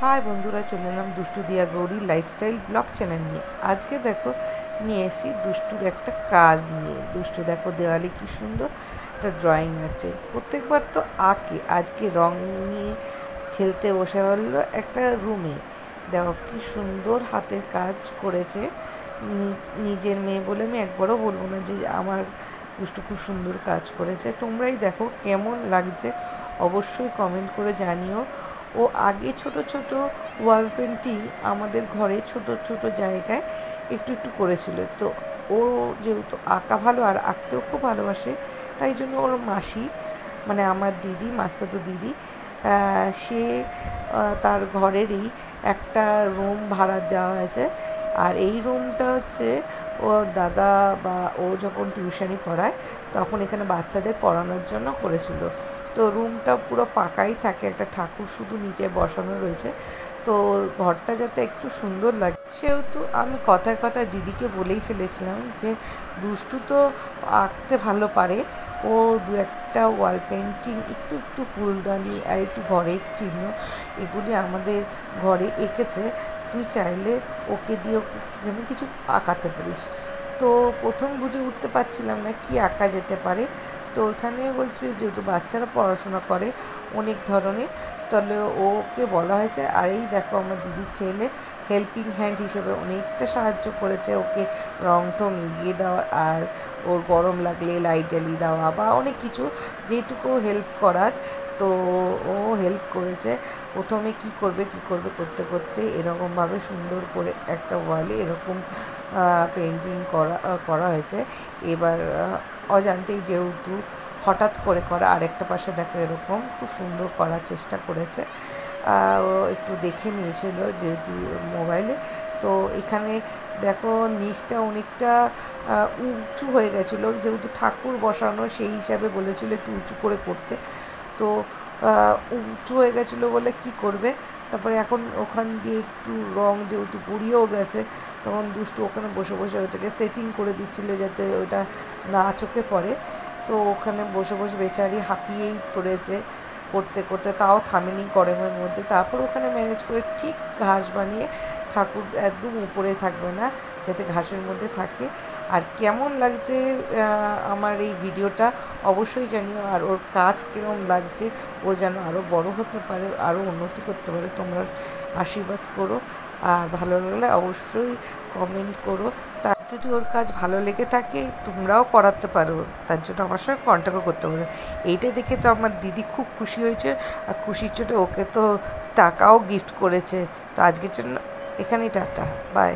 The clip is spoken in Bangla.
হাই বন্ধুরা, চলে এলাম দুষ্টু দিয়া গৌরী লাইফস্টাইল ব্লগ চ্যানেল নিয়ে। আজকে দেখো নিয়ে এসেছি দুষ্টুর একটা কাজ নিয়ে। দুষ্টু দেখো দেওয়ালে কি সুন্দর একটা ড্রয়িং আছে। প্রত্যেকবার তো আঁকে, আজকে রং নিয়ে খেলতে বসে পড়লো একটা রুমে। দেখো কি সুন্দর হাতের কাজ করেছে। নিজের মেয়ে বলে আমি একবারও বলবো না যে আমার দুষ্টু খুব সুন্দর কাজ করেছে। তোমরাই দেখো কেমন লাগছে, অবশ্যই কমেন্ট করে জানিও। ও আগে ছোট ছোট ওয়াল পেন্টিং আমাদের ঘরে ছোট ছোট জায়গায় একটু একটু করেছিল। তো ও যেহেতু আঁকা ভালো আর আঁকতেও খুব ভালোবাসে, তাই জন্য ওর মাসি মানে আমার দিদি, মাস্তাতো দিদি, সে তার ঘরেরই একটা রুম ভাড়া দেওয়া হয়েছে। আর এই রুমটা হচ্ছে ও দাদা বা ও যখন টিউশনি পড়ায় তখন এখানে বাচ্চাদের পড়ানোর জন্য করেছিল। তো রুমটা পুরো ফাঁকাই থাকে, একটা ঠাকুর শুধু নিচে বসানো রয়েছে। তো ঘরটা যাতে একটু সুন্দর লাগে সেহেতু আমি কথায় কথায় দিদিকে বলেই ফেলেছিলাম যে দুষ্টু তো আঁকতে ভালো পারে, ও দু একটা ওয়াল পেন্টিং, একটু একটু ফুলদানি আর একটু ঘরের চিহ্ন এগুলি আমাদের ঘরে এঁকেছে। তুই চাইলে ওকে দিয়ে ওকে এখানে কিছু আঁকাতে পারিস। তো প্রথম বুঝে উঠতে পারছিলাম না কি আঁকা যেতে পারে। তো ওখানে বলছে যেহেতু বাচ্চারা পড়াশোনা করে অনেক ধরনের, তাহলে ওকে বলা হয়েছে। আর এই দেখো আমার দিদির ছেলে হেল্পিং হ্যান্ড হিসেবে অনেকটা সাহায্য করেছে ওকে, রং টং এগিয়ে দেওয়া আর ওর গরম লাগলে লাইট জ্বালিয়ে দেওয়া বা অনেক কিছু যেটুকু হেল্প করার। তো ও হেল্প করেছে। প্রথমে কি করবে করতে করতে এরকমভাবে সুন্দর করে একটা ওয়ালে এরকম পেন্টিং করা হয়েছে। এবার অজান্তেই যেহেতু হঠাৎ করে করা, আরেকটা পাশে দেখো এরকম খুব সুন্দর করার চেষ্টা করেছে। ও একটু দেখে নিয়েছিল যেহেতু মোবাইলে। তো এখানে দেখো নিচটা অনেকটা উঁচু হয়ে গেছিলো, যেহেতু ঠাকুর বসানো সেই হিসাবে বলেছিল একটু উঁচু করে করতে। তো উঁচু হয়ে গেছিলো বলে কি করবে, তারপরে এখন ওখান দিয়ে একটু রং যেহেতু পুড়িয়েও গেছে, তখন দুষ্টু ওখানে বসে বসে ওটাকে সেটিং করে দিচ্ছিলো যাতে ওটা না চোখে পড়ে। তো ওখানে বসে বসে বেচারি হাঁপিয়েই পড়েছে করতে করতে, তাও থামেনি গরমের মধ্যে। তারপর ওখানে ম্যানেজ করে ঠিক ঘাস বানিয়ে, ঠাকুর একদম উপরে থাকবে না যাতে ঘাসের মধ্যে থাকে। আর কেমন লাগছে আমার এই ভিডিওটা অবশ্যই জানিও। আর ওর কাজ কীরকম লাগছে, ও যেন আরও বড় হতে পারে, আরও উন্নতি করতে পারে, তোমরা আশীর্বাদ করো। আর ভালো লাগলে অবশ্যই কমেন্ট করো। তার যদি ওর কাজ ভালো লেগে থাকে তোমরাও করাতে পারো, তার জন্য আমার সঙ্গে কন্ট্যাক্টও করতে পারো। এইটা দেখে তো আমার দিদি খুব খুশি হয়েছে, আর খুশির চোটে ওকে তো টাকাও গিফট করেছে। তো আজকের জন্য এখানেই টাটা, বাই।